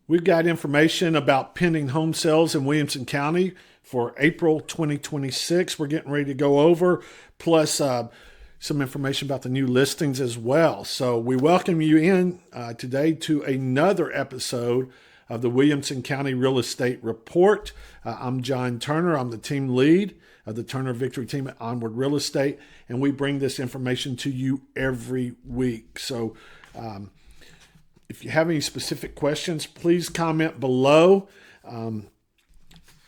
We've got information about pending home sales in Williamson County for April 2026. We're getting ready to go over, plus some information about the new listings as well. So we welcome you in today to another episode of the Williamson County Real Estate Report. I'm John Turner. I'm the team lead of the Turner Victory team at Onward Real Estate, and we bring this information to you every week. So if you have any specific questions, please comment below.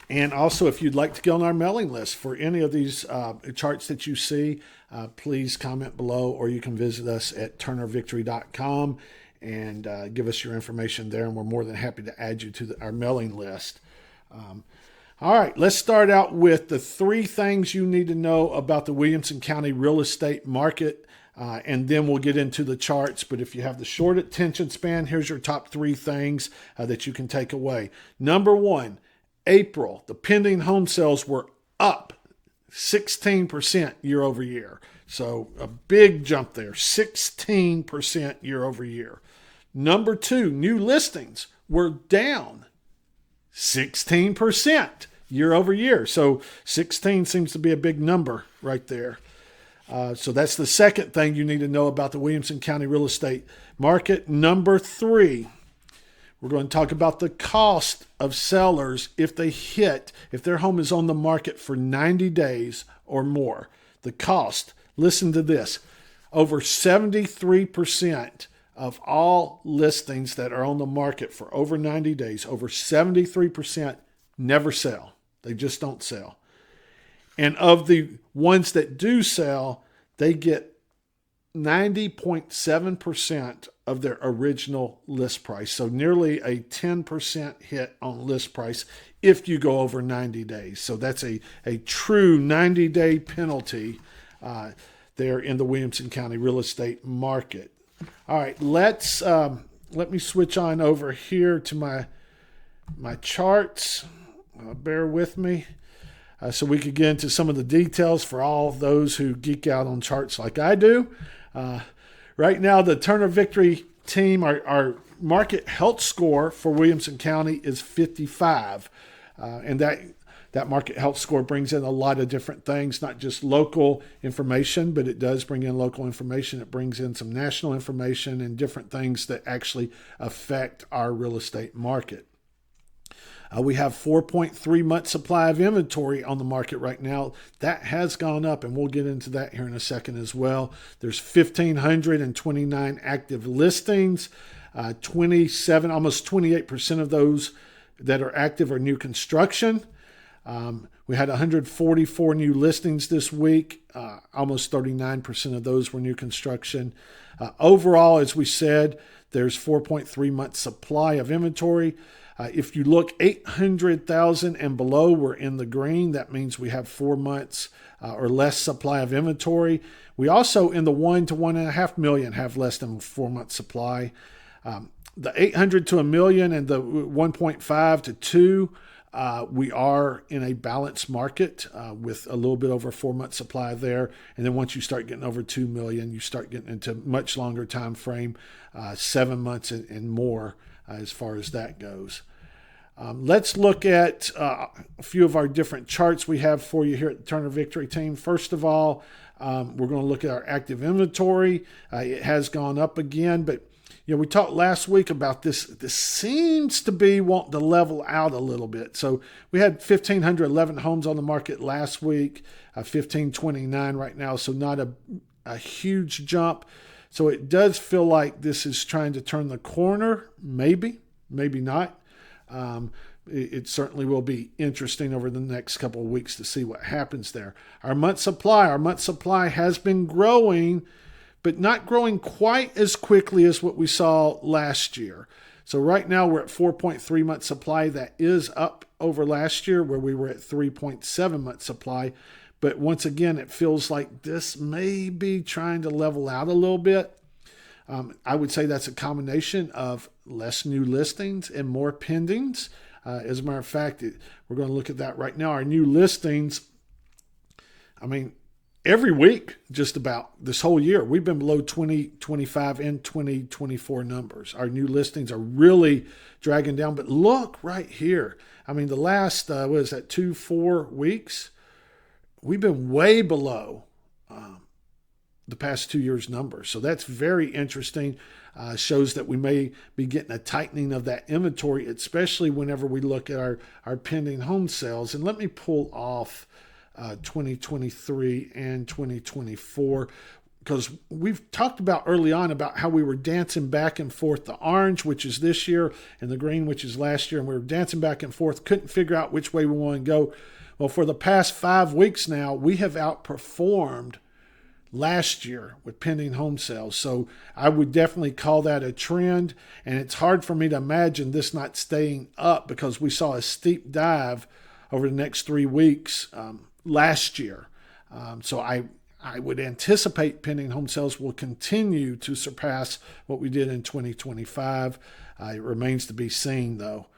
And also, if you'd like to get on our mailing list for any of these charts that you see, please comment below, or you can visit us at turnervictory.com and give us your information there, and we're more than happy to add you to our mailing list. All right, let's start out with the three things you need to know about the Williamson County real estate market, and then we'll get into the charts. But if you have the short attention span, here's your top three things that you can take away. Number one, April, the pending home sales were up 16% year over year. So a big jump there, 16% year over year. Number two, new listings were down 16% year over year. So 16 seems to be a big number right there. So that's the second thing you need to know about the Williamson County real estate market. Number three, we're going to talk about the cost of sellers if their home is on the market for 90 days or more. The cost, listen to this, over 73% of all listings that are on the market for over 90 days, over 73% never sell. They just don't sell. And of the ones that do sell, they get 90.7% of their original list price. So nearly a 10% hit on list price if you go over 90 days. So that's a true 90-day penalty there in the Williamson County real estate market. All right, let me switch on over here to my charts. Bear with me. So we could get into some of the details for all of those who geek out on charts like I do. Right now, the Turner Victory team, our market health score for Williamson County is 55. And that market health score brings in a lot of different things, not just local information, but it does bring in local information. It brings in some national information and different things that actually affect our real estate market. We have 4.3 months supply of inventory on the market right now. That has gone up, and we'll get into that here in a second as well. There's 1,529 active listings. 27, almost 28% of those that are active are new construction. We had 144 new listings this week. Almost 39% of those were new construction. Overall, as we said, there's 4.3 months supply of inventory. If you look 800,000 and below, we're in the green. That means we have 4 months or less supply of inventory. We also, in the 1 to 1.5 million, have less than 4 months supply. The 800 to a million and the 1.5 to 2, we are in a balanced market with a little bit over 4 months supply there. And then once you start getting over 2 million, you start getting into much longer time frame, 7 months and more as far as that goes. Let's look at a few of our different charts we have for you here at the Turner Victory team. First of all, we're going to look at our active inventory. It has gone up again, but we talked last week about this. This seems to be wanting to level out a little bit. So we had 1,511 homes on the market last week, 1,529 right now. So not a huge jump. So it does feel like this is trying to turn the corner. Maybe not. It certainly will be interesting over the next couple of weeks to see what happens there. Our month supply has been growing, but not growing quite as quickly as what we saw last year. So right now we're at 4.3 month supply. That is up over last year where we were at 3.7 month supply. But once again, it feels like this may be trying to level out a little bit. I would say that's a combination of less new listings and more pendings. As a matter of fact, we're going to look at that right now. Our new listings, every week, just about this whole year, we've been below 2025 and 2024 numbers. Our new listings are really dragging down. But look right here. I mean, the last, 4 weeks, we've been way below the past 2 years' numbers. So that's very interesting. Shows that we may be getting a tightening of that inventory, especially whenever we look at our pending home sales. And let me pull off 2023 and 2024, because we've talked about early on about how we were dancing back and forth, the orange, which is this year, and the green, which is last year, and we were dancing back and forth, couldn't figure out which way we want to go. Well, for the past 5 weeks now, we have outperformed last year with pending home sales. So I would definitely call that a trend, and it's hard for me to imagine this not staying up, because we saw a steep dive over the next 3 weeks last year. So I would anticipate pending home sales will continue to surpass what we did in 2025. It remains to be seen, though.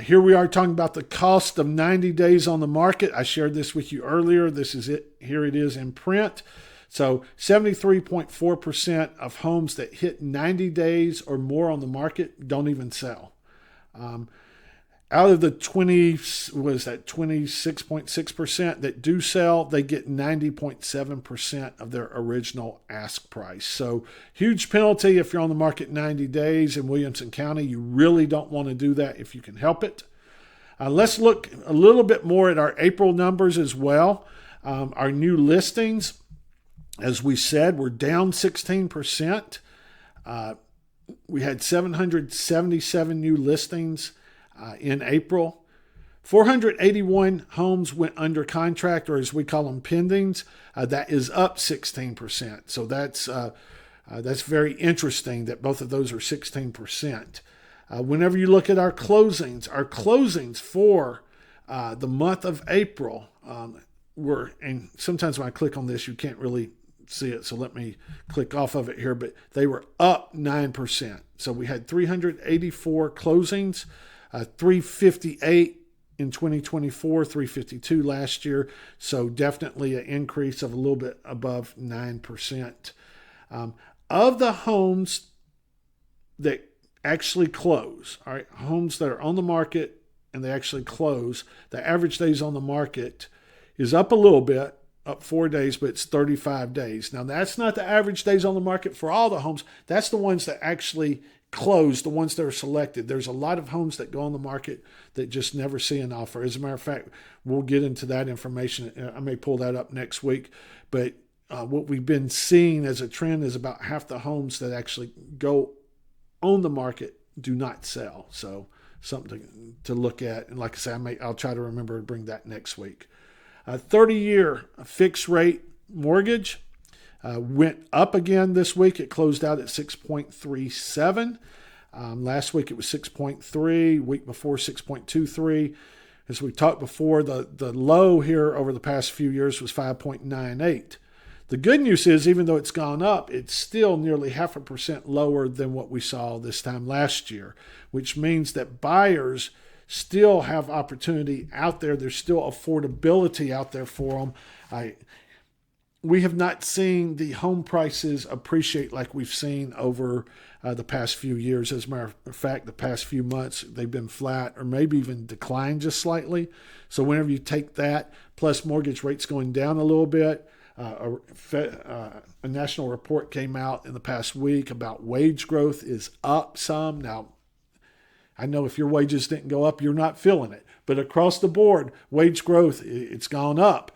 Here we are talking about the cost of 90 days on the market. I shared this with you earlier. This is it. Here it is in print. So 73.4% of homes that hit 90 days or more on the market don't even sell. Out of the 26.6% that do sell, they get 90.7% of their original ask price. So huge penalty if you're on the market 90 days in Williamson County. You really don't want to do that if you can help it. Let's look a little bit more at our April numbers as well. Our new listings, as we said, were down 16%. We had 777 new listings in April. 481 homes went under contract, or as we call them, pendings. That is up 16%. So that's very interesting that both of those are 16%. Whenever you look at our closings for the month of April were, and sometimes when I click on this, you can't really see it, so let me click off of it here, but they were up 9%. So we had 384 closings, 358 in 2024, 352 last year. So definitely an increase of a little bit above 9%. Of the homes that actually close, all right, homes that are on the market and they actually close, the average days on the market is up a little bit, up 4 days, but it's 35 days. Now, that's not the average days on the market for all the homes. That's the ones that actually close, the ones that are selected. There's a lot of homes that go on the market that just never see an offer. As a matter of fact, we'll get into that information. I may pull that up next week. But what we've been seeing as a trend is about half the homes that actually go on the market do not sell. So something to look at. And like I say, I'll try to remember to bring that next week. 30-year fixed rate mortgage went up again this week. It closed out at 6.37. Last week it was 6.3. Week before 6.23. As we talked before, the low here over the past few years was 5.98. The good news is, even though it's gone up, it's still nearly 0.5% lower than what we saw this time last year, which means that buyers still have opportunity out there. There's still affordability out there for them. We have not seen the home prices appreciate like we've seen over the past few years. As a matter of fact, the past few months, they've been flat or maybe even declined just slightly. So whenever you take that, plus mortgage rates going down a little bit, a national report came out in the past week about wage growth is up some. Now, I know if your wages didn't go up, you're not feeling it. But across the board, wage growth, it's gone up.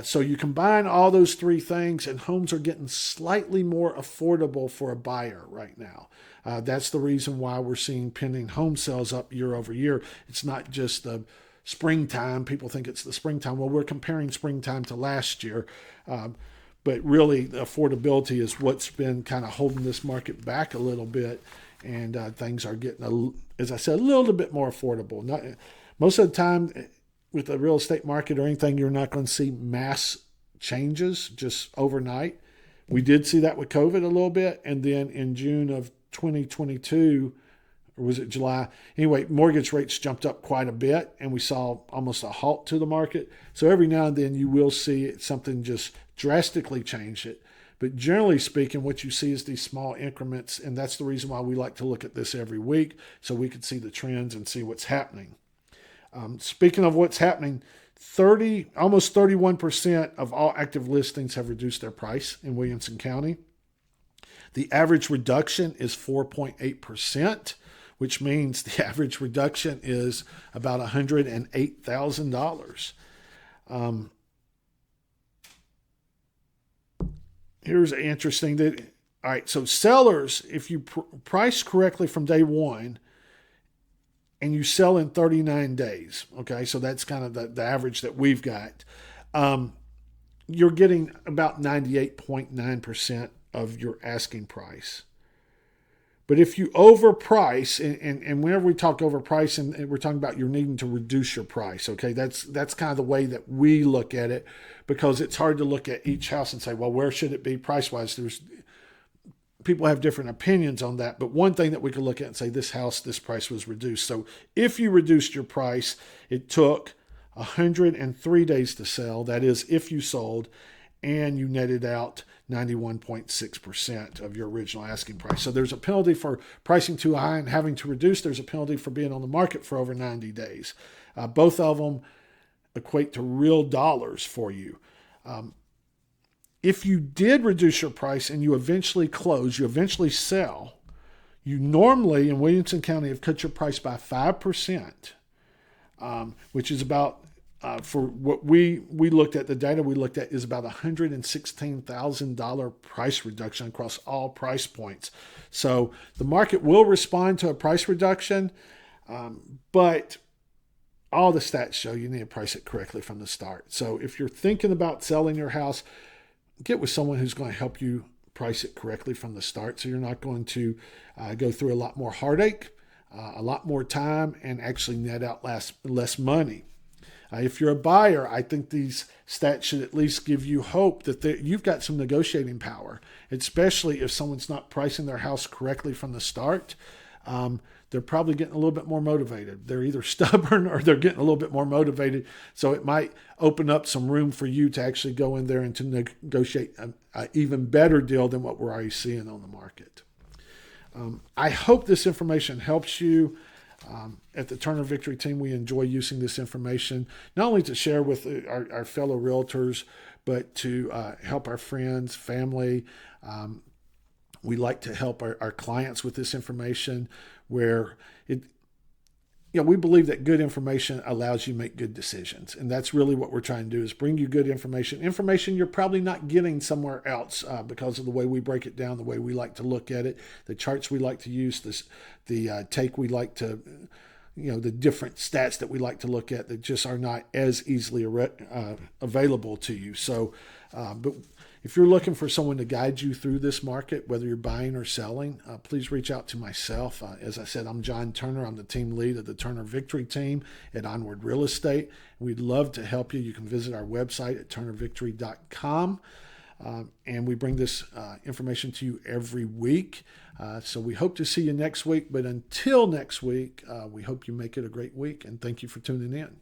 So you combine all those three things, and homes are getting slightly more affordable for a buyer right now. That's the reason why we're seeing pending home sales up year over year. It's not just the springtime. People think it's the springtime. Well, we're comparing springtime to last year. But really, the affordability is what's been kind of holding this market back a little bit. And things are getting, as I said, a little bit more affordable. Most of the time, with the real estate market or anything, you're not going to see mass changes just overnight. We did see that with COVID a little bit. And then in June of 2022, or was it July? Anyway, mortgage rates jumped up quite a bit, and we saw almost a halt to the market. So every now and then you will see something just drastically change it. But generally speaking, what you see is these small increments, and that's the reason why we like to look at this every week, so we can see the trends and see what's happening. Speaking of what's happening, almost 31% of all active listings have reduced their price in Williamson County. The average reduction is 4.8%, which means the average reduction is about $108,000. Here's interesting that, all right, so sellers, if you price correctly from day one and you sell in 39 days, okay, so that's kind of the average that we've got, you're getting about 98.9% of your asking price. But if you overprice, and whenever we talk overprice, and we're talking about you're needing to reduce your price, okay? That's kind of the way that we look at it, because it's hard to look at each house and say, well, where should it be price-wise? People have different opinions on that, but one thing that we could look at and say, this price was reduced. So if you reduced your price, it took 103 days to sell. That is, if you sold, and you netted out 91.6% of your original asking price. So there's a penalty for pricing too high and having to reduce. There's a penalty for being on the market for over 90 days. Both of them equate to real dollars for you. If you did reduce your price and you eventually close, you eventually sell, you normally in Williamson County have cut your price by 5%, which is about, for what we looked at, the data we looked at is about $116,000 price reduction across all price points. So the market will respond to a price reduction, but all the stats show you need to price it correctly from the start. So if you're thinking about selling your house, get with someone who's going to help you price it correctly from the start, so you're not going to go through a lot more heartache, a lot more time, and actually net out less money. If you're a buyer, I think these stats should at least give you hope that you've got some negotiating power, especially if someone's not pricing their house correctly from the start. They're probably getting a little bit more motivated. They're either stubborn or they're getting a little bit more motivated. So it might open up some room for you to actually go in there and to negotiate an even better deal than what we're already seeing on the market. I hope this information helps you. At the Turner Victory team, we enjoy using this information, not only to share with our fellow realtors, but to help our friends, family. We like to help our clients with this information, where we believe that good information allows you to make good decisions. And that's really what we're trying to do, is bring you good information you're probably not getting somewhere else, because of the way we break it down, the way we like to look at it, the charts we like to use, the take we like to, the different stats that we like to look at that just are not as easily available to you. So, but if you're looking for someone to guide you through this market, whether you're buying or selling, please reach out to myself. As I said, I'm John Turner. I'm the team lead of the Turner Victory team at Onward Real Estate. We'd love to help you. You can visit our website at turnervictory.com. And we bring this information to you every week. So we hope to see you next week. But until next week, we hope you make it a great week. And thank you for tuning in.